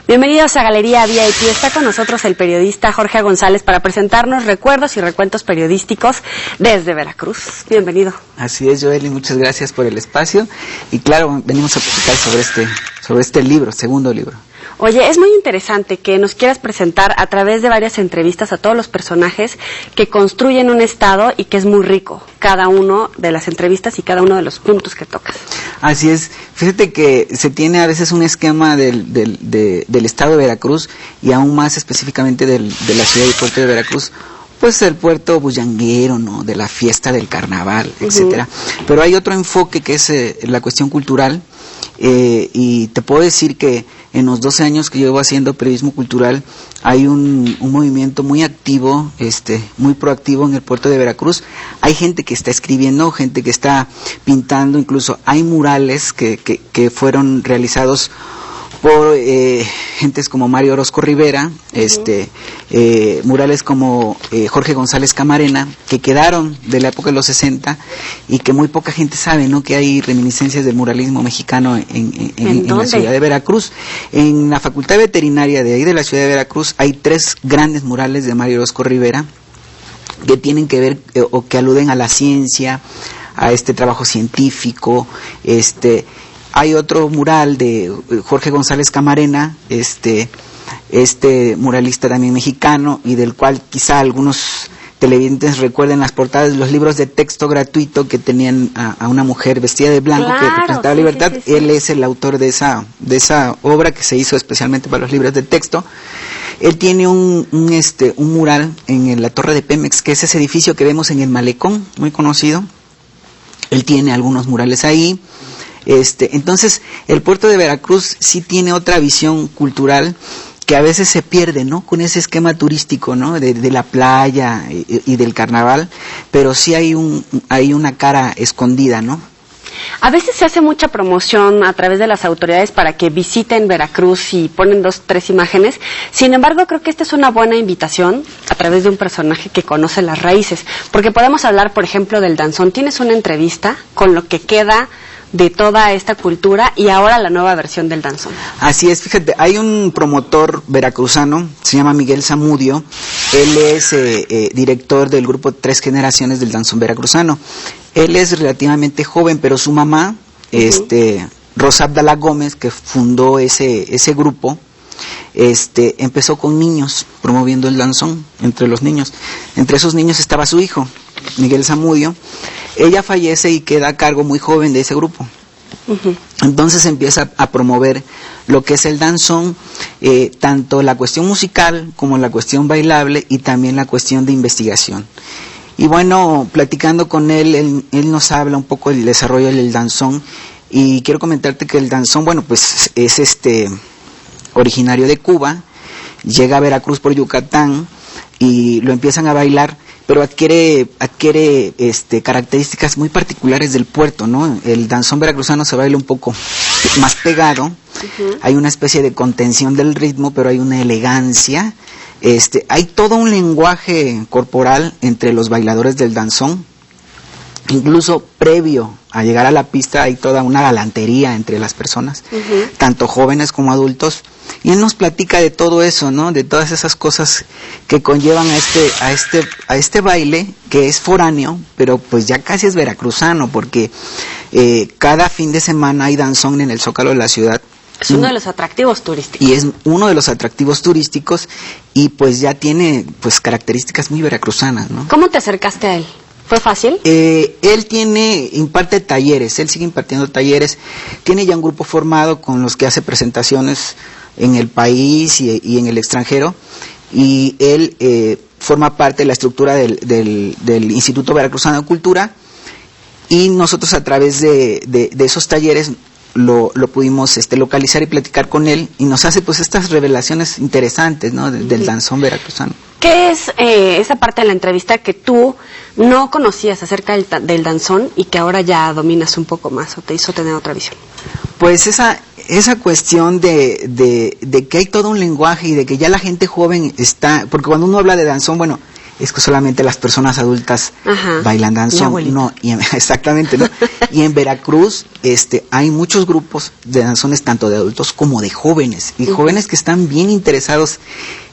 Bienvenidos a Galería VIP. Está con nosotros el periodista Jorge González para presentarnos recuerdos y recuentos periodísticos desde Veracruz. Bienvenido. Así es, Joely, muchas gracias por el espacio. Y claro, venimos a platicar sobre este libro, segundo libro. Oye, es muy interesante que nos quieras presentar a través de varias entrevistas a todos los personajes que construyen un estado y que es muy rico, cada uno de las entrevistas y cada uno de los puntos que tocas. Así es, fíjate que se tiene a veces un esquema del estado de Veracruz y aún más específicamente de la ciudad y puerto de Veracruz, pues el puerto bullanguero, ¿no? De la fiesta del carnaval, etcétera. Pero hay otro enfoque que es la cuestión cultural, y te puedo decir que en los 12 años que llevo haciendo periodismo cultural hay un movimiento muy activo, muy proactivo en el puerto de Veracruz. Hay gente que está escribiendo, gente que está pintando, incluso hay murales que fueron realizados por gentes como Mario Orozco Rivera, murales como Jorge González Camarena, que quedaron de la época de los 60 y que muy poca gente sabe, ¿no? Que hay reminiscencias del muralismo mexicano en la ciudad de Veracruz. En la Facultad Veterinaria de ahí de la ciudad de Veracruz hay 3 grandes murales de Mario Orozco Rivera que tienen que ver o que aluden a la ciencia, a este trabajo científico. Hay otro mural de Jorge González Camarena, muralista también mexicano, y del cual quizá algunos televidentes recuerden las portadas de los libros de texto gratuito que tenían a una mujer vestida de blanco, claro, que representaba libertad. Sí. Él es el autor de esa obra que se hizo especialmente para los libros de texto. Él tiene un mural en la Torre de Pemex, que es ese edificio que vemos en el Malecón, muy conocido. Él tiene algunos murales ahí. Entonces, el puerto de Veracruz sí tiene otra visión cultural que a veces se pierde, ¿no? Con ese esquema turístico, ¿no? De la playa y del carnaval, pero sí hay una cara escondida, ¿no? A veces se hace mucha promoción a través de las autoridades para que visiten Veracruz y ponen 2, 3 imágenes. Sin embargo, creo que esta es una buena invitación a través de un personaje que conoce las raíces, porque podemos hablar, por ejemplo, del danzón. Tienes una entrevista con lo que queda de toda esta cultura y ahora la nueva versión del danzón. Así es, fíjate, hay un promotor veracruzano, se llama Miguel Zamudio. Él es director del grupo 3 Generaciones del danzón veracruzano. Él es relativamente joven, pero su mamá, Rosa Abdala Gómez, que fundó ese grupo, empezó con niños, promoviendo el danzón entre los niños. Entre esos niños estaba su hijo, Miguel Zamudio. Ella fallece y queda a cargo muy joven de ese grupo. Entonces empieza a promover lo que es el danzón, tanto la cuestión musical como la cuestión bailable y también la cuestión de investigación. Y bueno, platicando con él nos habla un poco del desarrollo del danzón, y quiero comentarte que el danzón, bueno, pues es originario de Cuba, llega a Veracruz por Yucatán y lo empiezan a bailar, pero adquiere características muy particulares del puerto, ¿no? El danzón veracruzano se baila un poco más pegado, hay una especie de contención del ritmo, pero hay una elegancia, hay todo un lenguaje corporal entre los bailadores del danzón. Incluso previo a llegar a la pista hay toda una galantería entre las personas, tanto jóvenes como adultos, y él nos platica de todo eso, ¿no? De todas esas cosas que conllevan a este baile que es foráneo, pero pues ya casi es veracruzano, porque cada fin de semana hay danzón en el Zócalo de la ciudad. Es uno de los atractivos turísticos. Y es uno de los atractivos turísticos, y pues ya tiene pues características muy veracruzanas, ¿no? ¿Cómo te acercaste a él? ¿Fue fácil? Él imparte talleres, él sigue impartiendo talleres, tiene ya un grupo formado con los que hace presentaciones en el país y en el extranjero, y él forma parte de la estructura del Instituto Veracruzano de Cultura, y nosotros a través de esos talleres lo pudimos localizar y platicar con él, y nos hace pues estas revelaciones interesantes, ¿no? Del danzón veracruzano. ¿Qué es esa parte de la entrevista que tú no conocías acerca del danzón y que ahora ya dominas un poco más o te hizo tener otra visión? Pues esa cuestión de que hay todo un lenguaje y de que ya la gente joven está, porque cuando uno habla de danzón, bueno, es que solamente las personas adultas bailan danzón, no, exactamente, ¿no? Y en Veracruz, hay muchos grupos de danzones, tanto de adultos como de jóvenes, y jóvenes que están bien interesados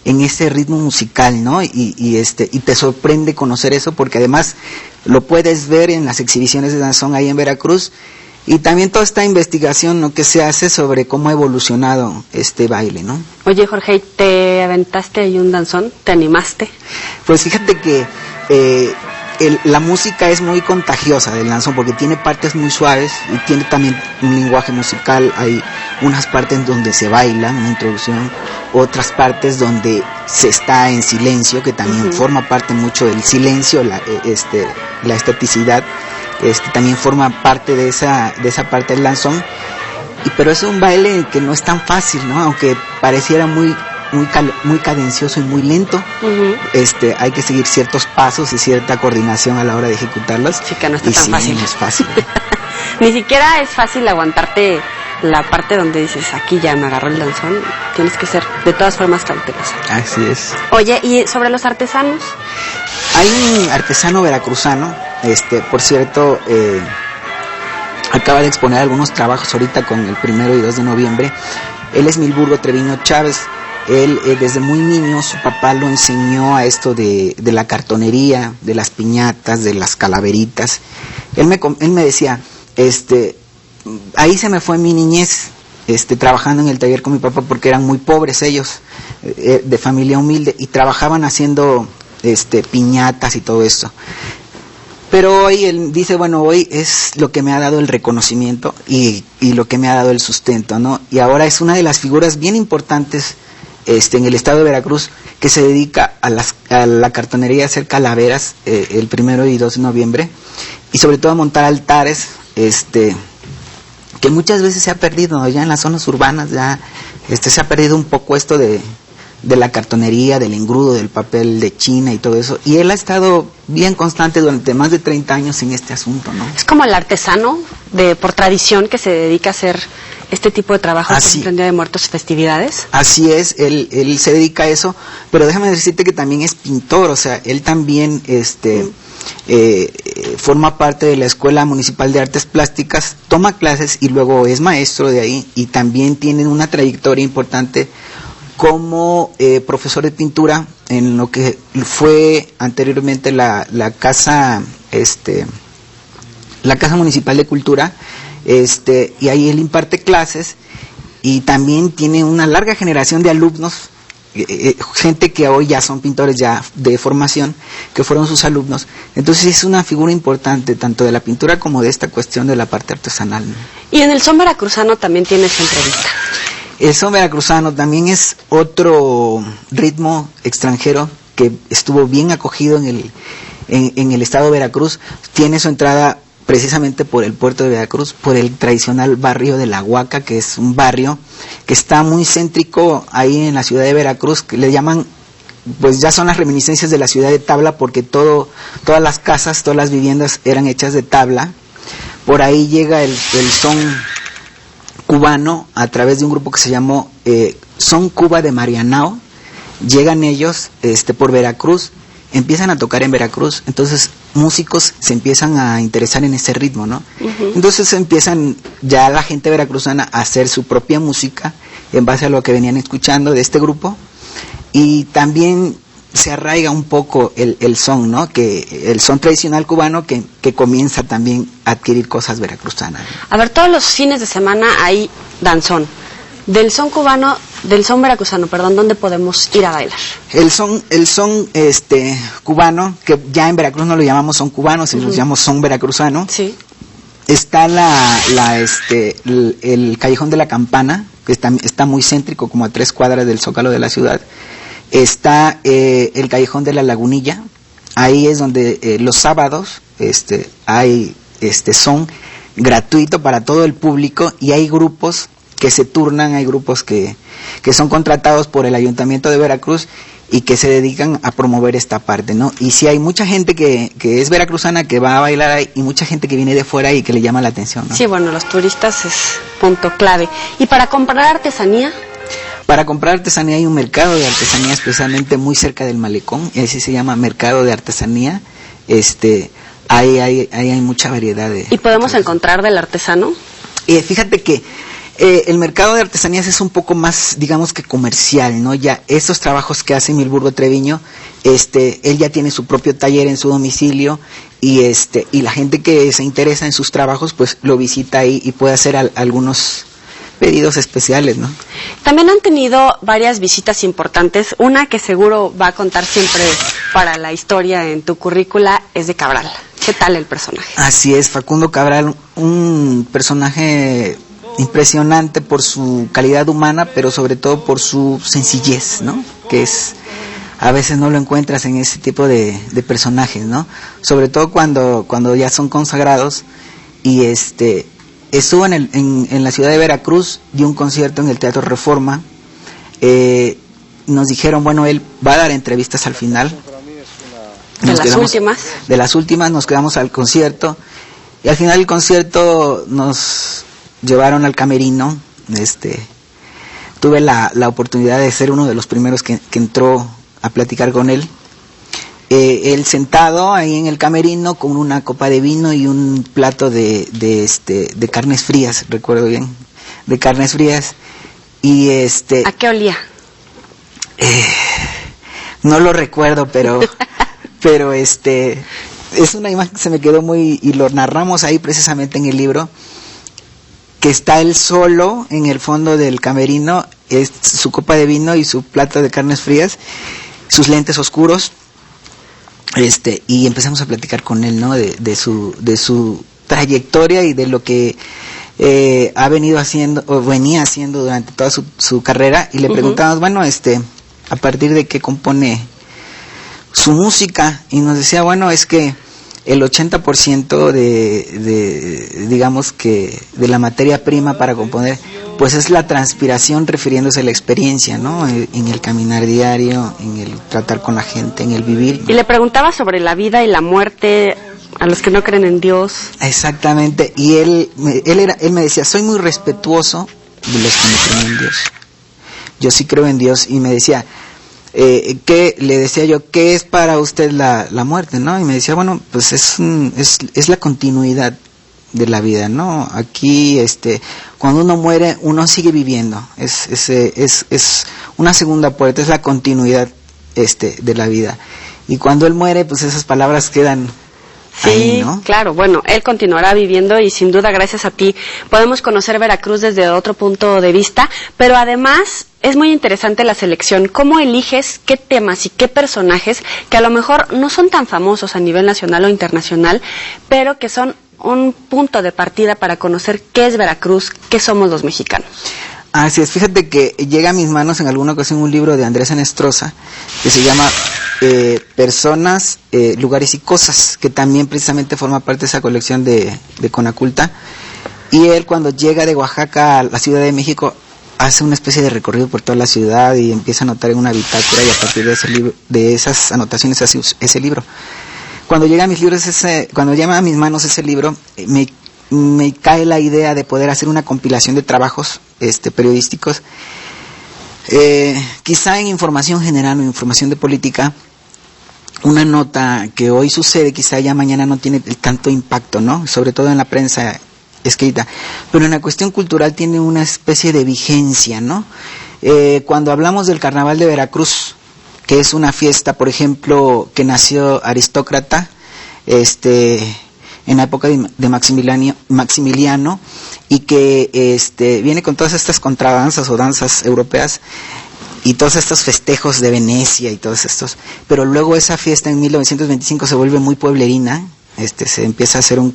en ese ritmo musical, ¿no? Y te sorprende conocer eso, porque además lo puedes ver en las exhibiciones de danzón ahí en Veracruz, y también toda esta investigación, ¿no?, que se hace sobre cómo ha evolucionado este baile, ¿no? Oye, Jorge, ¿te aventaste ahí un danzón? ¿Te animaste? Pues fíjate que la música es muy contagiosa del danzón, porque tiene partes muy suaves y tiene también un lenguaje musical. Hay unas partes donde se baila, una introducción, otras partes donde se está en silencio, que también forma parte mucho del silencio, la estaticidad. También forma parte de esa parte del danzón, pero es un baile que no es tan fácil, ¿no? Aunque pareciera muy cadencioso y muy lento, hay que seguir ciertos pasos y cierta coordinación a la hora de ejecutarlos. Sí, que no está tan fácil. No es fácil. Ni siquiera es fácil aguantarte la parte donde dices, aquí ya me agarró el danzón. Tienes que ser de todas formas cautelosa. Así es. Oye, ¿y sobre los artesanos? Hay un artesano veracruzano, por cierto, acaba de exponer algunos trabajos ahorita con el 1 y 2 de noviembre. Él es Milburgo Treviño Chávez. Él, desde muy niño, su papá lo enseñó a esto de la cartonería, de las piñatas, de las calaveritas. Él me decía, ahí se me fue mi niñez, trabajando en el taller con mi papá, porque eran muy pobres ellos, de familia humilde, y trabajaban haciendo piñatas y todo esto. Pero hoy él dice, bueno, hoy es lo que me ha dado el reconocimiento y lo que me ha dado el sustento, ¿no? Y ahora es una de las figuras bien importantes en el estado de Veracruz, que se dedica a la cartonería, a hacer calaveras, el 1 y 2 de noviembre, y sobre todo a montar altares, que muchas veces se ha perdido, ¿no? Ya en las zonas urbanas ya se ha perdido un poco esto de la cartonería, del engrudo, del papel de China y todo eso, y él ha estado bien constante durante más de 30 años en este asunto, ¿no? Es como el artesano por tradición que se dedica a hacer este tipo de trabajo, por ejemplo, en Día de Muertos y festividades. Así es, él se dedica a eso, pero déjame decirte que también es pintor, o sea, él también forma parte de la Escuela Municipal de Artes Plásticas, toma clases y luego es maestro de ahí, y también tiene una trayectoria importante como profesor de pintura en lo que fue anteriormente la casa municipal de cultura, y ahí él imparte clases, y también tiene una larga generación de alumnos, gente que hoy ya son pintores ya de formación, que fueron sus alumnos. Entonces es una figura importante tanto de la pintura como de esta cuestión de la parte artesanal, ¿no? Y en el son veracruzano también tienes entrevista. El son veracruzano también es otro ritmo extranjero que estuvo bien acogido en el estado de Veracruz. Tiene su entrada precisamente por el puerto de Veracruz, por el tradicional barrio de La Huaca, que es un barrio que está muy céntrico ahí en la ciudad de Veracruz, que le llaman, pues ya son las reminiscencias de la ciudad de tabla, porque todas las casas, todas las viviendas eran hechas de tabla. Por ahí llega el son cubano a través de un grupo que se llamó Son Cuba de Marianao. Llegan ellos por Veracruz, empiezan a tocar en Veracruz, entonces músicos se empiezan a interesar en ese ritmo, ¿no? Entonces empiezan ya la gente veracruzana a hacer su propia música en base a lo que venían escuchando de este grupo, y también se arraiga un poco el son, ¿no? Que el son tradicional cubano que comienza también a adquirir cosas veracruzanas. A ver, todos los fines de semana hay danzón. Del son veracruzano, ¿dónde podemos ir a bailar? El son cubano, que ya en Veracruz no lo llamamos son cubano, sino lo llamamos son veracruzano. Sí. Está el Callejón de la Campana, que está muy céntrico, como a 3 cuadras del Zócalo de la ciudad. Está el Callejón de la Lagunilla. Ahí es donde los sábados hay son gratuito para todo el público, y hay grupos que se turnan, hay grupos que son contratados por el Ayuntamiento de Veracruz, y que se dedican a promover esta parte, ¿no? Y sí hay mucha gente que es veracruzana que va a bailar ahí y mucha gente que viene de fuera y que le llama la atención, ¿no? Sí, bueno, los turistas es punto clave. ¿Y para comprar artesanía? Para comprar artesanía hay un mercado de artesanía especialmente muy cerca del malecón, ese se llama Mercado de Artesanía. Ahí hay mucha variedad de... ¿Y podemos encontrar del artesano? Fíjate que el mercado de artesanías es un poco más, digamos que comercial, ¿no? Ya estos trabajos que hace Milburgo Treviño, él ya tiene su propio taller en su domicilio y la gente que se interesa en sus trabajos, pues lo visita ahí y puede hacer algunos pedidos especiales, ¿no? También han tenido varias visitas importantes. Una que seguro va a contar siempre para la historia en tu currícula es de Cabral. ¿Qué tal el personaje? Así es, Facundo Cabral, un personaje impresionante por su calidad humana, pero sobre todo por su sencillez, ¿no? Que es, a veces no lo encuentras en ese tipo de personajes, ¿no? Sobre todo cuando ya son consagrados. Y estuvo en la ciudad de Veracruz, dio un concierto en el Teatro Reforma. Nos dijeron, bueno, él va a dar entrevistas al final. De las últimas nos quedamos al concierto. Y al final del concierto nos llevaron al camerino. Tuve la oportunidad de ser uno de los primeros que entró a platicar con él. Él sentado ahí en el camerino con una copa de vino y un plato de carnes frías, recuerdo bien, de carnes frías. Y ¿a qué olía? No lo recuerdo, pero es una imagen que se me quedó muy, y lo narramos ahí precisamente en el libro, que está él solo en el fondo del camerino, su copa de vino y su plato de carnes frías, sus lentes oscuros, y empezamos a platicar con él, ¿no? De su trayectoria y de lo que ha venido haciendo o venía haciendo durante toda su carrera, y le preguntamos, bueno, a partir de qué compone su música, y nos decía, bueno, es que el 80% digamos que de la materia prima para componer, pues es la transpiración, refiriéndose a la experiencia, ¿no? En el caminar diario, en el tratar con la gente, en el vivir. Y le preguntaba sobre la vida y la muerte a los que no creen en Dios. Exactamente, y él me decía, soy muy respetuoso de los que no creen en Dios. Yo sí creo en Dios, y me decía, le decía yo, ¿qué es para usted la muerte, no? Y me decía, bueno, pues es la continuidad de la vida, ¿no? Aquí, cuando uno muere, uno sigue viviendo, es una segunda puerta, es la continuidad, de la vida. Y cuando él muere, pues esas palabras quedan sí, ahí, ¿no? Claro, bueno, él continuará viviendo y sin duda gracias a ti podemos conocer Veracruz desde otro punto de vista, pero además es muy interesante la selección, cómo eliges qué temas y qué personajes que a lo mejor no son tan famosos a nivel nacional o internacional, pero que son un punto de partida para conocer qué es Veracruz, qué somos los mexicanos. Así es, fíjate que llega a mis manos en alguna ocasión un libro de Andrés Enestrosa que se llama Personas, Lugares y Cosas, que también precisamente forma parte de esa colección de Conaculta. Y él, cuando llega de Oaxaca a la Ciudad de México, hace una especie de recorrido por toda la ciudad y empieza a anotar en una bitácora, y a partir de ese libro, de esas anotaciones, hace ese libro. Cuando llega a mis manos ese libro, me cae la idea de poder hacer una compilación de trabajos periodísticos, quizá en información general o información de política. Una nota que hoy sucede, quizá ya mañana no tiene tanto impacto, ¿no? Sobre todo en la prensa escrita, pero en la cuestión cultural tiene una especie de vigencia, ¿no? Cuando hablamos del Carnaval de Veracruz, que es una fiesta, por ejemplo, que nació aristócrata, en la época de Maximiliano, y que viene con todas estas contradanzas o danzas europeas y todos estos festejos de Venecia y todos estos, pero luego esa fiesta en 1925 se vuelve muy pueblerina, se empieza a hacer un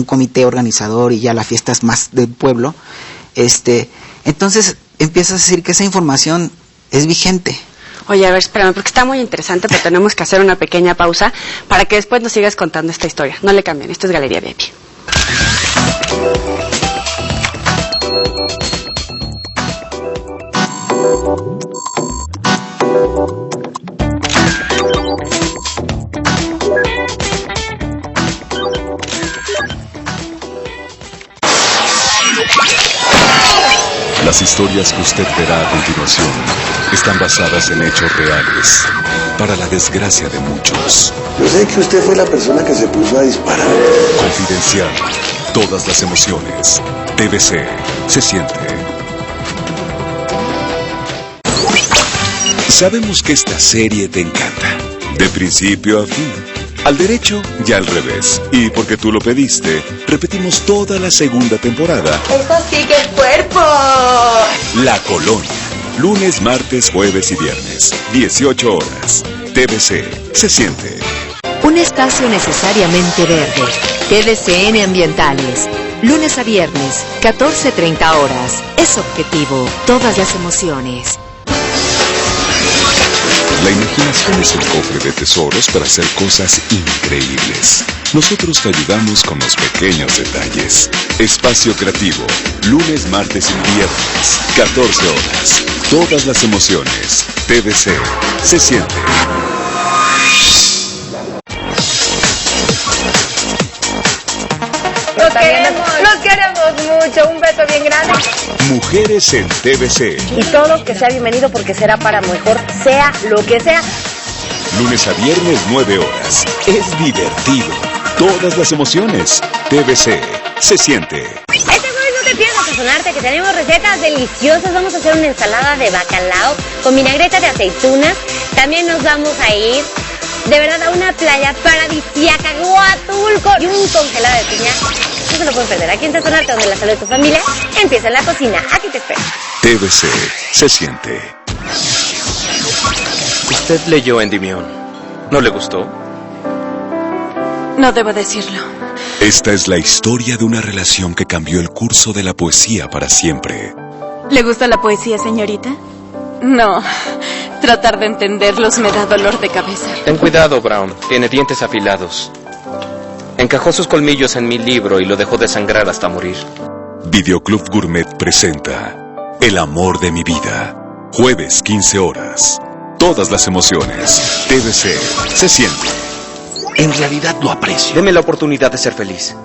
comité organizador y ya la fiesta es más del pueblo, entonces empiezas a decir que esa información es vigente. Oye, a ver, espérame, porque está muy interesante, pero tenemos que hacer una pequeña pausa para que después nos sigas contando esta historia. No le cambien, esto es Galería VIP. Las historias que usted verá a continuación están basadas en hechos reales, para la desgracia de muchos. Yo sé que usted fue la persona que se puso a disparar. Confidencial, todas las emociones. TVC se siente. Sabemos que esta serie te encanta, de principio a fin, al derecho y al revés. Y porque tú lo pediste, repetimos toda la segunda temporada. ¡Eso sí que es cuerpo! La Colonia, lunes, martes, jueves y viernes, 18 horas. TVC se siente. Un espacio necesariamente verde. TVCN Ambientales. Lunes a viernes, 14:30 horas. Es objetivo. Todas las emociones. La imaginación es el cofre de tesoros para hacer cosas increíbles. Nosotros te ayudamos con los pequeños detalles. Espacio Creativo, lunes, martes y viernes, 14 horas. Todas las emociones. TVC se siente. Los queremos mucho. Un beso bien grande. Mujeres en TVC. Y todo que sea bienvenido porque será para mejor, sea lo que sea. Lunes a viernes, 9 horas. Es divertido. Todas las emociones. TVC se siente. Este jueves no te pierdas Sazonarte, que tenemos recetas deliciosas. Vamos a hacer una ensalada de bacalao con vinagreta de aceitunas. También nos vamos a ir, de verdad, a una playa paradisíaca, Huatulco, y un congelado de piña. No se lo pueden perder. Aquí en Sazonarte, donde la salud de tu familia empieza en la cocina. Aquí te espero. TVC se siente. Usted leyó Endymion. ¿No le gustó? No debo decirlo. Esta es la historia de una relación que cambió el curso de la poesía para siempre. ¿Le gusta la poesía, señorita? No. Tratar de entenderlos me da dolor de cabeza. Ten cuidado, Brown. Tiene dientes afilados. Encajó sus colmillos en mi libro y lo dejó desangrar hasta morir. Videoclub Gourmet presenta El amor de mi vida. Jueves, 15 horas. Todas las emociones. TVC se siente. En realidad lo aprecio. Deme la oportunidad de ser feliz.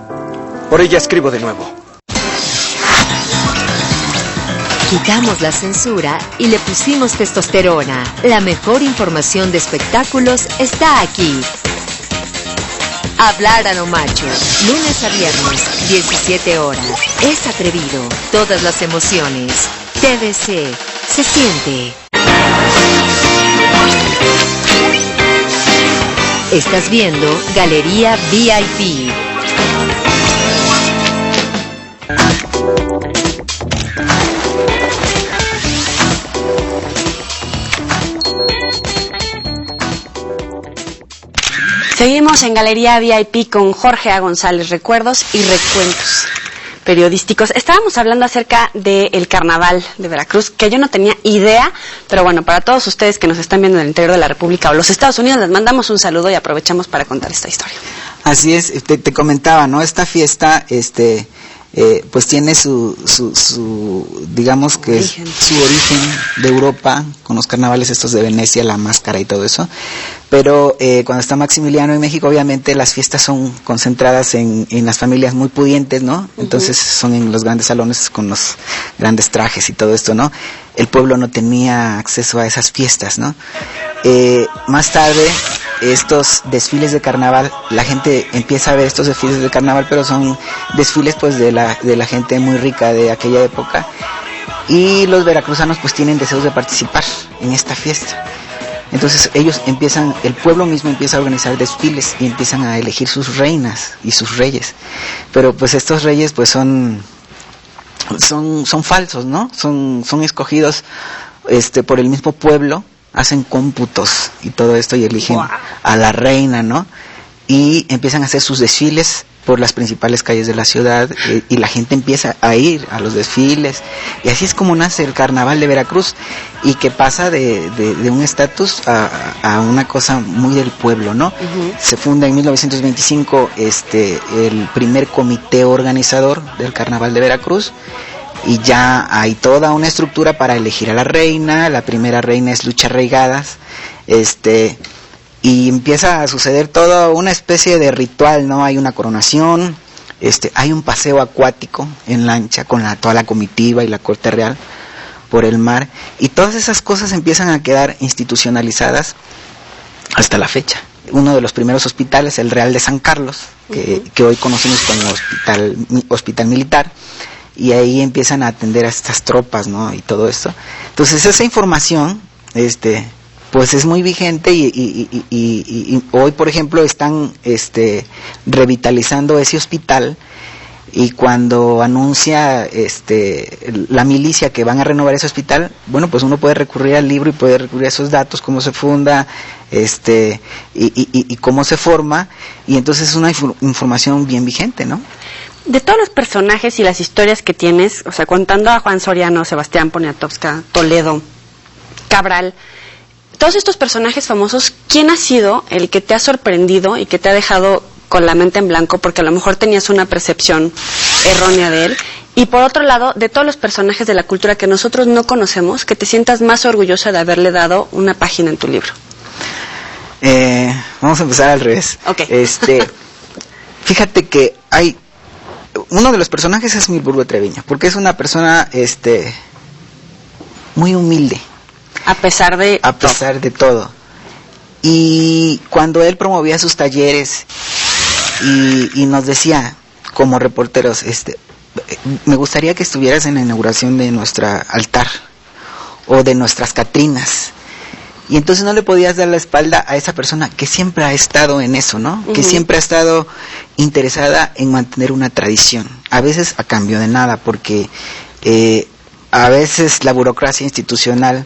Por ella escribo de nuevo. Quitamos la censura y le pusimos testosterona. La mejor información de espectáculos está aquí. Hablar a lo macho. Lunes a viernes, 17 horas. Es atrevido. Todas las emociones. TVC se siente. Estás viendo Galería VIP. Seguimos en Galería VIP con Jorge A. González, recuerdos y recuentos periodísticos. Estábamos hablando acerca del carnaval de Veracruz, que yo no tenía idea, pero bueno, para todos ustedes que nos están viendo en el interior de la República o los Estados Unidos, les mandamos un saludo y aprovechamos para contar esta historia. Así es, te comentaba, ¿no? Esta fiesta, pues tiene su digamos que origen. Su origen de Europa, con los carnavales estos de Venecia, la máscara y todo eso. Pero cuando está Maximiliano en México, obviamente las fiestas son concentradas en las familias muy pudientes, ¿no? Entonces son en los grandes salones con los grandes trajes y todo esto, ¿no? El pueblo no tenía acceso a esas fiestas, ¿no? Más tarde, estos desfiles de carnaval, la gente empieza a ver estos desfiles de carnaval, pero son desfiles pues de la gente muy rica de aquella época, y los veracruzanos pues tienen deseos de participar en esta fiesta. Entonces el pueblo mismo empieza a organizar desfiles y empiezan a elegir sus reinas y sus reyes. Pero pues estos reyes pues son falsos, ¿no? Son escogidos por el mismo pueblo, hacen cómputos y todo esto y eligen a la reina, ¿no? Y empiezan a hacer sus desfiles por las principales calles de la ciudad, y la gente empieza a ir a los desfiles, y así es como nace el carnaval de Veracruz, y que pasa de un estatus a una cosa muy del pueblo, ¿no? Se funda en 1925 el primer comité organizador del carnaval de Veracruz, y ya hay toda una estructura para elegir a la reina. La primera reina es Lucha Reigadas, y empieza a suceder toda una especie de ritual, ¿no? Hay una coronación, hay un paseo acuático en lancha con toda la comitiva y la corte real por el mar, y todas esas cosas empiezan a quedar institucionalizadas hasta la fecha. Uno de los primeros hospitales, el Real de San Carlos, que hoy conocemos como hospital militar, y ahí empiezan a atender a estas tropas, ¿no? Y todo esto. Entonces esa información, pues es muy vigente y hoy, por ejemplo, están revitalizando ese hospital, y cuando anuncia la milicia que van a renovar ese hospital, bueno, pues uno puede recurrir al libro y puede recurrir a esos datos, cómo se funda, y cómo se forma, y entonces es una información bien vigente, ¿no? De todos los personajes y las historias que tienes, o sea, contando a Juan Soriano, Sebastián Poniatowska, Toledo, Cabral, todos estos personajes famosos, ¿quién ha sido el que te ha sorprendido y que te ha dejado con la mente en blanco porque a lo mejor tenías una percepción errónea de él? Y por otro lado, de todos los personajes de la cultura que nosotros no conocemos, que te sientas más orgullosa de haberle dado una página en tu libro. Vamos a empezar al revés. Okay. Fíjate que hay uno de los personajes es Milburgo Treviño, porque es una persona muy humilde. A pesar de todo. Y cuando él promovía sus talleres y nos decía como reporteros, me gustaría que estuvieras en la inauguración de nuestro altar o de nuestras Catrinas. Y entonces no le podías dar la espalda a esa persona que siempre ha estado en eso, ¿no? Que siempre ha estado interesada en mantener una tradición, a veces a cambio de nada, porque a veces la burocracia institucional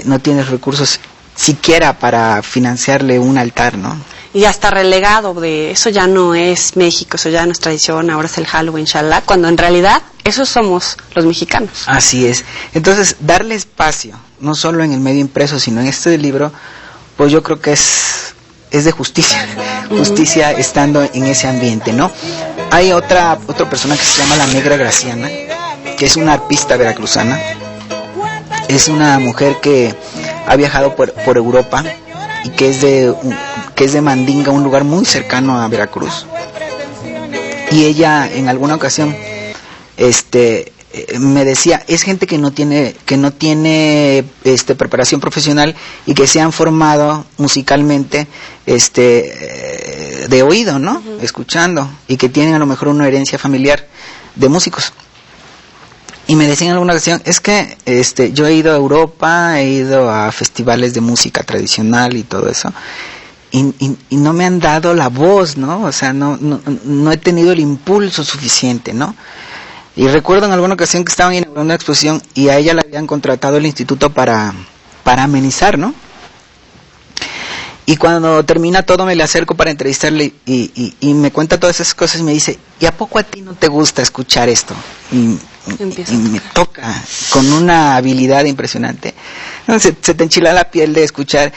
no tiene recursos siquiera para financiarle un altar, ¿no? Y hasta relegado de eso ya no es México, eso ya no es tradición, ahora es el Halloween, inshallah, cuando en realidad esos somos los mexicanos. Así es. Entonces, darle espacio, no solo en el medio impreso, sino en este libro, pues yo creo que es de justicia, justicia estando en ese ambiente, ¿no? Hay otro persona que se llama la Negra Graciana, que es una arpista veracruzana. Es una mujer que ha viajado por Europa y que es de Mandinga, un lugar muy cercano a Veracruz. Y ella en alguna ocasión me decía, es gente que no tiene preparación profesional y que se han formado musicalmente de oído, ¿no? Escuchando, y que tienen a lo mejor una herencia familiar de músicos. Y me decían en alguna ocasión, es que yo he ido a Europa, he ido a festivales de música tradicional y todo eso, y no me han dado la voz, ¿no? O sea, no he tenido el impulso suficiente, ¿no? Y recuerdo en alguna ocasión que estaban inaugurando una exposición y a ella la habían contratado el instituto para amenizar, ¿no? Y cuando termina todo me le acerco para entrevistarle y me cuenta todas esas cosas y me dice, ¿y a poco a ti no te gusta escuchar esto? Y me toca con una habilidad impresionante. Entonces, se te enchila la piel de escuchar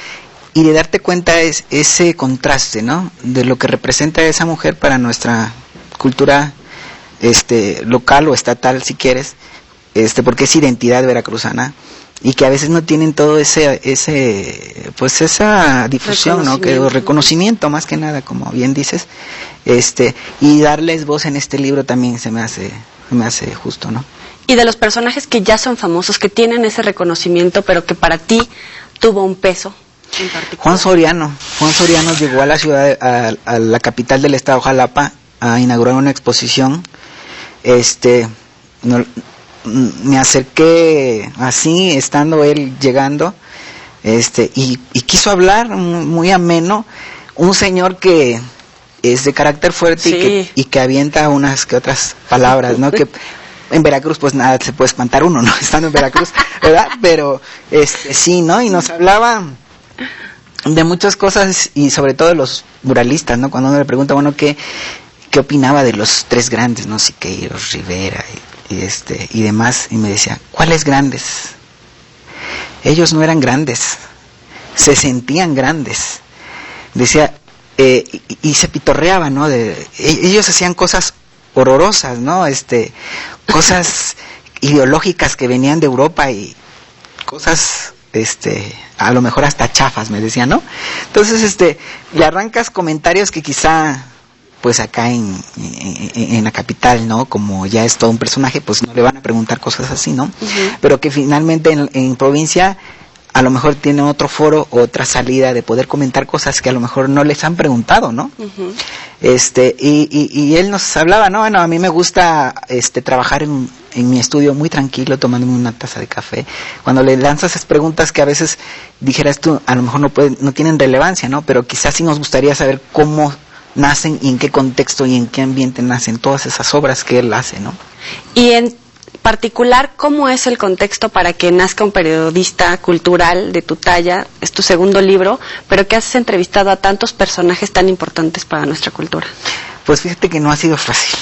y de darte cuenta es ese contraste, ¿no? De lo que representa esa mujer para nuestra cultura local o estatal, si quieres, porque es identidad veracruzana, y que a veces no tienen todo esa difusión, ¿no? Reconocimiento más que nada, como bien dices, y darles voz en este libro también se me hace justo, ¿no? Y de los personajes que ya son famosos, que tienen ese reconocimiento, pero que para ti tuvo un peso en particular. Juan Soriano llegó a la ciudad, a la capital del estado, Jalapa, a inaugurar una exposición. Me acerqué así, estando él llegando, y quiso hablar muy ameno, un señor que es de carácter fuerte, sí, y que avienta unas que otras palabras, ¿no? Que en Veracruz pues nada se puede espantar uno, ¿no? Estando en Veracruz, ¿verdad? Pero sí, ¿no? Y nos hablaba de muchas cosas, y sobre todo de los muralistas, ¿no? Cuando uno le pregunta, bueno, ¿qué opinaba de los tres grandes, ¿no? Siqueiros, Rivera y demás, y me decía, ¿cuáles grandes? Ellos no eran grandes, se sentían grandes. Decía, y se pitorreaba, ¿no? Ellos hacían cosas horrorosas, ¿no? Cosas ideológicas que venían de Europa y cosas, a lo mejor hasta chafas, me decía, ¿no? Entonces, le arrancas comentarios que quizá pues acá en la capital, ¿no? Como ya es todo un personaje, pues no le van a preguntar cosas así, ¿no? Pero que finalmente en provincia a lo mejor tiene otro foro, otra salida de poder comentar cosas que a lo mejor no les han preguntado, ¿no? Y él nos hablaba, ¿no? Bueno, a mí me gusta trabajar en mi estudio muy tranquilo, tomándome una taza de café. Cuando le lanzas esas preguntas que a veces dijeras tú, a lo mejor no tienen relevancia, ¿no? Pero quizás sí nos gustaría saber cómo nacen y en qué contexto y en qué ambiente nacen todas esas obras que él hace, ¿no? Y en particular, ¿cómo es el contexto para que nazca un periodista cultural de tu talla? Es tu segundo libro, pero que has entrevistado a tantos personajes tan importantes para nuestra cultura. Pues fíjate que no ha sido fácil.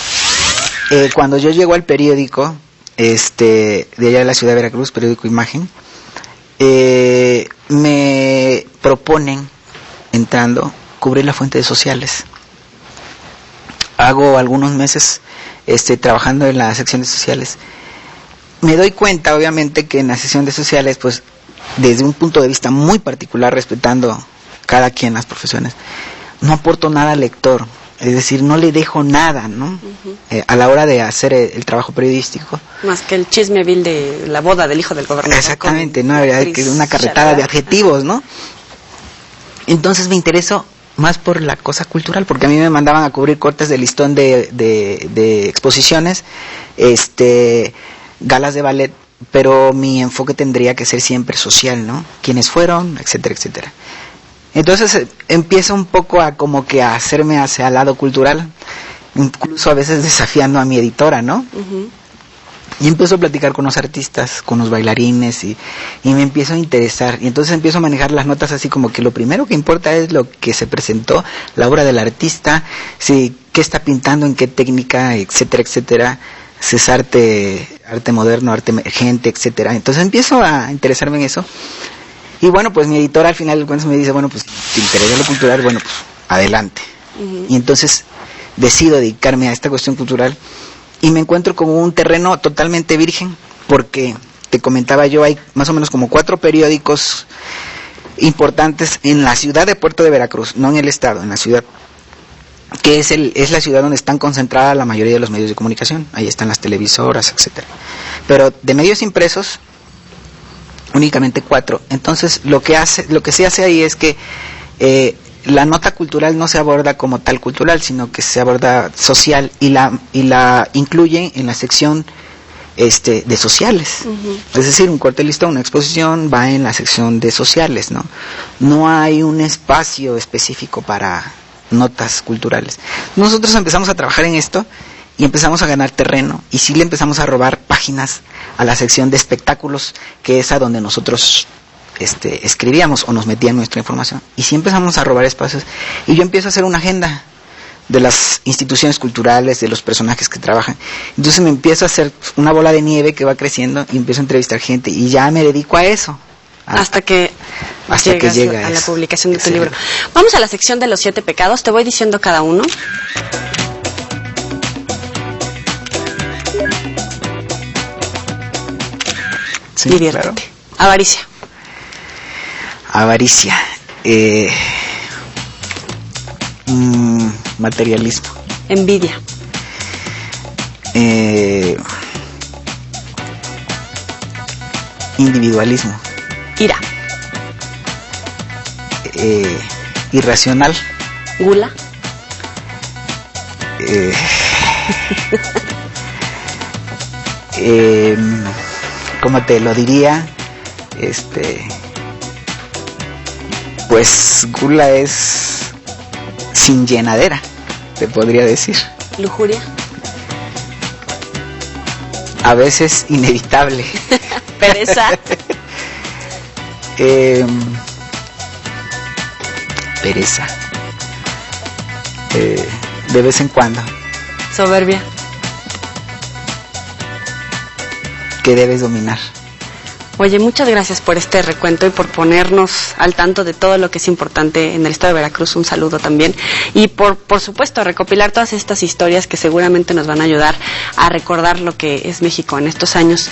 Cuando yo llego al periódico, de allá de la ciudad de Veracruz, periódico Imagen, me proponen, entrando, cubrir las fuentes sociales. Hago algunos meses trabajando en la sección de sociales. Me doy cuenta, obviamente, que en la sección de sociales, pues, desde un punto de vista muy particular, respetando cada quien las profesiones, no aporto nada al lector. Es decir, no le dejo nada, ¿no? A la hora de hacer el trabajo periodístico. Más que el chisme vil de la boda del hijo del gobernador. Exactamente, ¿no? Había una carretada de adjetivos, ¿no? Entonces me interesó más por la cosa cultural, porque a mí me mandaban a cubrir cortes de listón de exposiciones, galas de ballet, pero mi enfoque tendría que ser siempre social, ¿no? Quiénes fueron, etcétera, etcétera. Entonces empiezo un poco a como que a hacerme hacia el lado cultural, incluso a veces desafiando a mi editora, ¿no? Y empiezo a platicar con los artistas, con los bailarines y me empiezo a interesar. Y entonces empiezo a manejar las notas así como que lo primero que importa es lo que se presentó, la obra del artista, sí, qué está pintando, en qué técnica, etcétera, etcétera. Si es arte moderno, arte emergente, etcétera. Entonces empiezo a interesarme en eso. Y bueno, pues mi editora al final de cuentas me dice, bueno, pues te interesa lo cultural, bueno, pues adelante. Y entonces decido dedicarme a esta cuestión cultural y me encuentro como un terreno totalmente virgen, porque te comentaba yo, hay más o menos como 4 periódicos importantes en la ciudad de Puerto de Veracruz, no en el estado, en la ciudad, que es la ciudad donde están concentradas la mayoría de los medios de comunicación. Ahí están las televisoras, etcétera. Pero de medios impresos, únicamente 4. Entonces lo que se hace ahí es que la nota cultural no se aborda como tal cultural, sino que se aborda social y la incluye en la sección de sociales. Es decir, un corte listón, una exposición va en la sección de sociales, ¿no? No hay un espacio específico para notas culturales. Nosotros empezamos a trabajar en esto y empezamos a ganar terreno, y sí le empezamos a robar páginas a la sección de espectáculos, que es a donde nosotros escribíamos o nos metían nuestra información, y sí empezamos a robar espacios, y yo empiezo a hacer una agenda de las instituciones culturales, de los personajes que trabajan. Entonces me empiezo a hacer una bola de nieve que va creciendo y empiezo a entrevistar gente, y ya me dedico a eso. Hasta que llega a la publicación de tu libro. Vamos a la sección de los 7 pecados, te voy diciendo cada uno. Sí, diviértete. Claro. Avaricia. Materialismo. Envidia. Individualismo. Ira. Irracional. Gula. ¿Cómo te lo diría? Pues gula es sin llenadera, te podría decir. Lujuria. A veces inevitable. Pereza. Pereza. De vez en cuando. Soberbia. Que debes dominar. Oye, muchas gracias por este recuento y por ponernos al tanto de todo lo que es importante en el estado de Veracruz. Un saludo también. Y por supuesto, recopilar todas estas historias que seguramente nos van a ayudar a recordar lo que es México en estos años.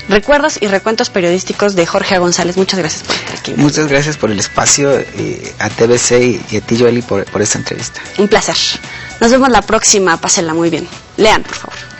Recuerdos y recuentos periodísticos de Jorge A. González. Muchas gracias por estar aquí. Muchas gracias por el espacio, a TVC y a ti, Joely, por esta entrevista. Un placer. Nos vemos la próxima. Pásenla muy bien. Lean, por favor.